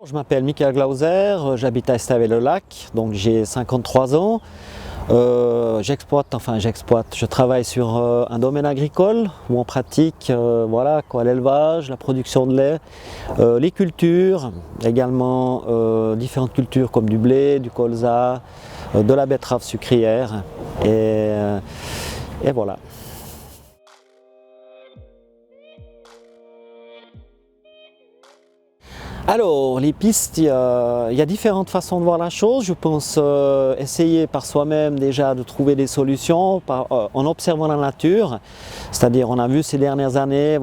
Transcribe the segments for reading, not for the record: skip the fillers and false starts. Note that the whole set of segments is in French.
Je m'appelle Michael Glauser, j'habite à Estavayer-le-Lac, donc j'ai 53 ans. Je travaille sur un domaine agricole où on pratique l'élevage, la production de lait, les cultures, également différentes cultures comme du blé, du colza, de la betterave sucrière et voilà. Alors, les pistes, il y a différentes façons de voir la chose. Je pense essayer par soi-même déjà de trouver des solutions en observant la nature. C'est-à-dire, on a vu ces dernières années,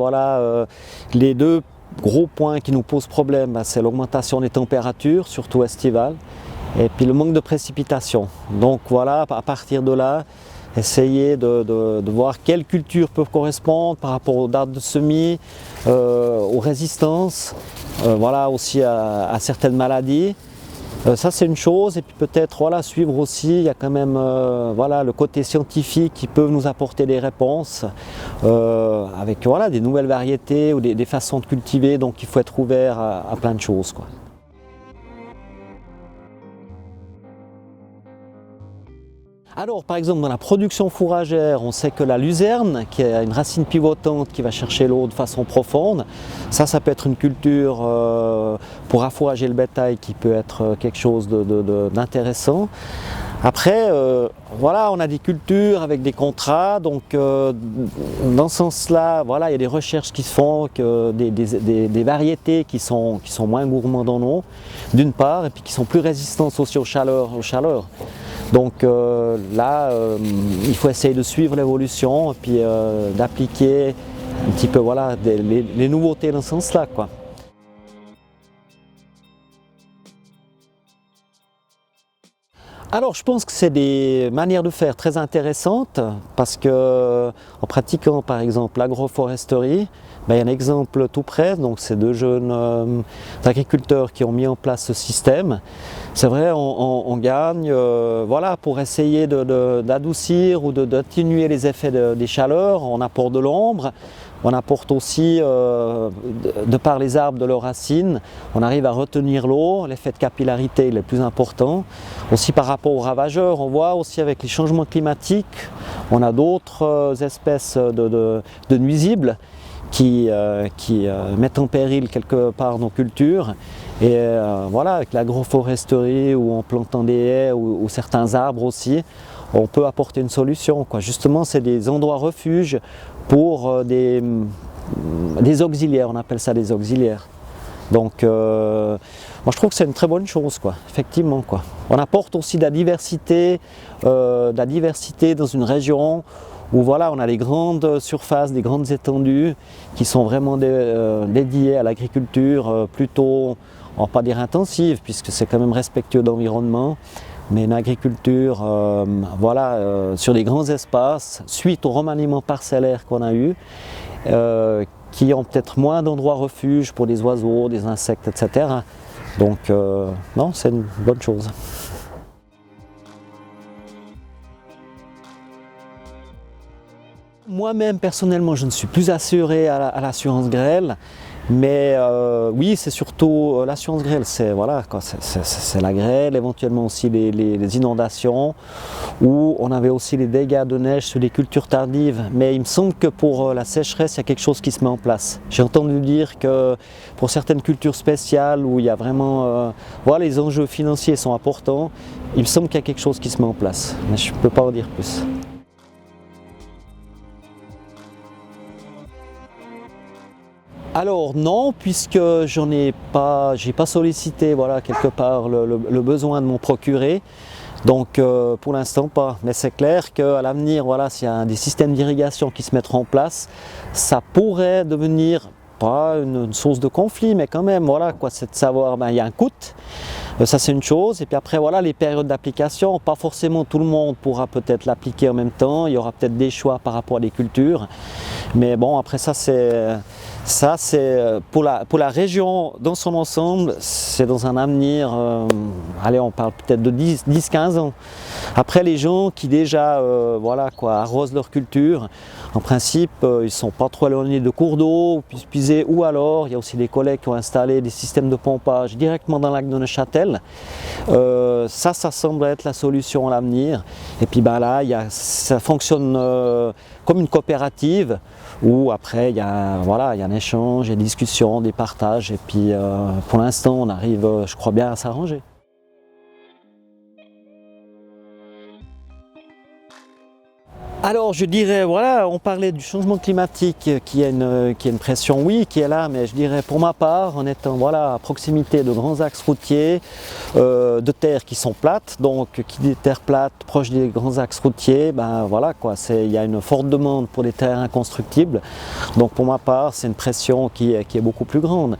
les deux gros points qui nous posent problème, c'est l'augmentation des températures, surtout estivales, et puis le manque de précipitations. Donc voilà, à partir de là, essayer de voir quelles cultures peuvent correspondre par rapport aux dates de semis, aux résistances, aussi à certaines maladies. Ça c'est une chose, et puis peut-être suivre aussi, il y a quand même le côté scientifique qui peut nous apporter des réponses avec des nouvelles variétés ou des façons de cultiver, donc il faut être ouvert à plein de choses, quoi. Alors par exemple dans la production fourragère, on sait que la luzerne, qui a une racine pivotante qui va chercher l'eau de façon profonde, ça peut être une culture pour affourager le bétail qui peut être quelque chose d'intéressant. Après, on a des cultures avec des contrats, donc dans ce sens-là, il y a des recherches qui se font, des variétés qui sont moins gourmandes en eau, d'une part, et puis qui sont plus résistantes aussi aux chaleurs. Donc il faut essayer de suivre l'évolution et puis d'appliquer un petit peu les nouveautés dans ce sens-là, quoi. Alors je pense que c'est des manières de faire très intéressantes parce que en pratiquant par exemple l'agroforesterie, il y a un exemple tout près, donc c'est deux jeunes agriculteurs qui ont mis en place ce système. C'est vrai, on gagne pour essayer d'adoucir ou d'atténuer les effets des chaleurs, on apporte de l'ombre. On apporte aussi, de par les arbres de leurs racines, on arrive à retenir l'eau, l'effet de capillarité est le plus important. Aussi par rapport aux ravageurs, on voit aussi avec les changements climatiques, on a d'autres espèces de nuisibles qui mettent en péril quelque part nos cultures. Et avec l'agroforesterie ou en plantant des haies ou certains arbres aussi, on peut apporter une solution, quoi. Justement, c'est des endroits refuges pour des auxiliaires, on appelle ça des auxiliaires. Donc, moi je trouve que c'est une très bonne chose, quoi, effectivement, quoi. On apporte aussi de la diversité dans une région où on a des grandes surfaces, des grandes étendues qui sont vraiment dédiées à l'agriculture plutôt, on va pas dire intensive, puisque c'est quand même respectueux de l'environnement, mais une agriculture sur des grands espaces, suite au remaniement parcellaire qu'on a eu, qui ont peut-être moins d'endroits refuges pour des oiseaux, des insectes, etc. Donc non, c'est une bonne chose. Moi-même, personnellement, je ne suis plus assuré à l'assurance grêle, mais oui, c'est surtout l'assurance grêle, c'est la grêle, éventuellement aussi les inondations, où on avait aussi les dégâts de neige sur les cultures tardives, mais il me semble que pour la sécheresse, il y a quelque chose qui se met en place. J'ai entendu dire que pour certaines cultures spéciales, où il y a vraiment, les enjeux financiers sont importants, il me semble qu'il y a quelque chose qui se met en place, mais je ne peux pas en dire plus. Alors non, puisque j'ai pas sollicité quelque part le besoin de m'en procurer, donc pour l'instant pas. Mais c'est clair qu'à l'avenir, s'il y a des systèmes d'irrigation qui se mettront en place, ça pourrait devenir pas une source de conflit, mais quand même c'est de savoir, il y a un coût. Ça c'est une chose, et puis après les périodes d'application, pas forcément tout le monde pourra peut-être l'appliquer en même temps, il y aura peut-être des choix par rapport à des cultures, mais bon après ça c'est Ça, c'est pour la région dans son ensemble, c'est dans un avenir, allez, on parle peut-être de 10-15 ans. Après, les gens qui déjà voilà, quoi, arrosent leur culture, en principe, ils ne sont pas trop éloignés de cours d'eau, où puissent puiser, ou alors, il y a aussi des collègues qui ont installé des systèmes de pompage directement dans le lac de Neuchâtel. Ça semble être la solution à l'avenir. Et puis ben là, ça fonctionne comme une coopérative, où après il y a, voilà, il y a un échange, il y a des discussions, des partages, et puis pour l'instant on arrive, je crois bien, à s'arranger. Alors je dirais, voilà, on parlait du changement climatique qui a une pression, oui, qui est là, mais je dirais pour ma part, en étant voilà, à proximité de grands axes routiers, de terres qui sont plates, donc qui dit terres plates proches des grands axes routiers, ben voilà quoi, il y a une forte demande pour des terrains constructibles, donc pour ma part c'est une pression qui est beaucoup plus grande.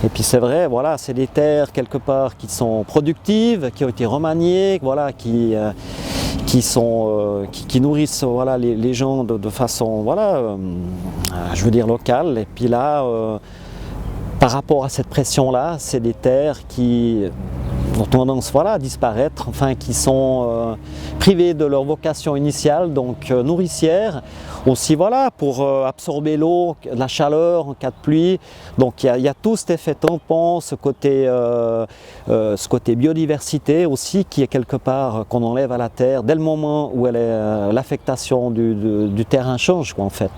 Et puis c'est vrai, voilà, c'est des terres quelque part qui sont productives, qui ont été remaniées, voilà, qui nourrissent voilà, les gens de façon voilà, je veux dire locale. Et puis là, par rapport à cette pression-là, c'est des terres qui ont tendance voilà, à disparaître, enfin qui sont privées de leur vocation initiale, donc nourricière, aussi voilà, pour absorber l'eau, la chaleur en cas de pluie. Donc il y a tout cet effet tampon, ce côté biodiversité aussi qui est quelque part qu'on enlève à la terre dès le moment où l'affectation du terrain change quoi, en fait.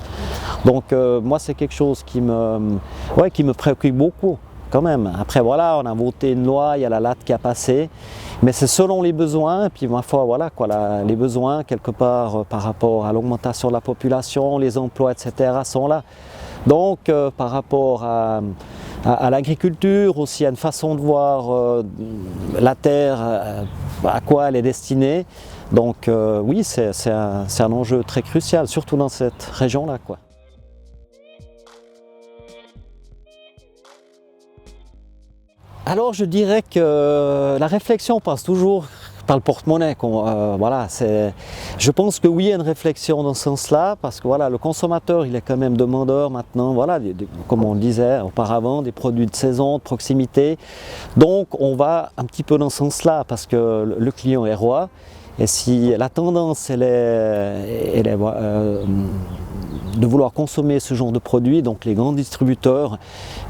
Donc moi c'est quelque chose qui me préoccupe beaucoup. Quand même. Après voilà, on a voté une loi, il y a la latte qui a passé, mais c'est selon les besoins, et puis ma foi voilà quoi, les besoins quelque part par rapport à l'augmentation de la population, les emplois etc. sont là. Donc par rapport à l'agriculture aussi, à une façon de voir la terre, à quoi elle est destinée. Donc oui, c'est un enjeu très crucial, surtout dans cette région-là quoi. Alors je dirais que la réflexion passe toujours par le porte-monnaie. Voilà, je pense que oui, il y a une réflexion dans ce sens-là, parce que voilà, le consommateur il est quand même demandeur maintenant, voilà, comme on le disait auparavant, des produits de saison, de proximité. Donc on va un petit peu dans ce sens-là, parce que le client est roi. Et si la tendance elle est de vouloir consommer ce genre de produits, donc les grands distributeurs,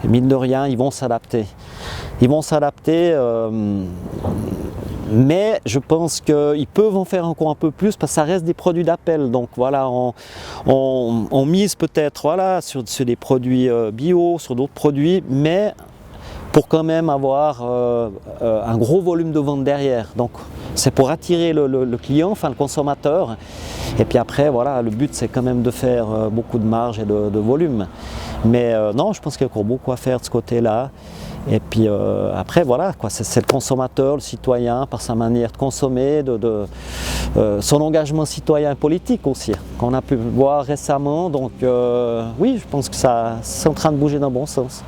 mine de rien, ils vont s'adapter. Ils vont s'adapter, mais je pense qu'ils peuvent en faire encore un peu plus parce que ça reste des produits d'appel. Donc voilà, on mise peut-être voilà, sur des produits bio, sur d'autres produits, mais pour quand même avoir un gros volume de vente derrière. Donc c'est pour attirer le client, enfin le consommateur. Et puis après, voilà, le but c'est quand même de faire beaucoup de marge et de volume. Mais non, je pense qu'il y a encore beaucoup à faire de ce côté-là. Et puis après, voilà, c'est le consommateur, le citoyen, par sa manière de consommer, son engagement citoyen et politique aussi, qu'on a pu voir récemment. Donc oui, je pense que c'est en train de bouger dans le bon sens.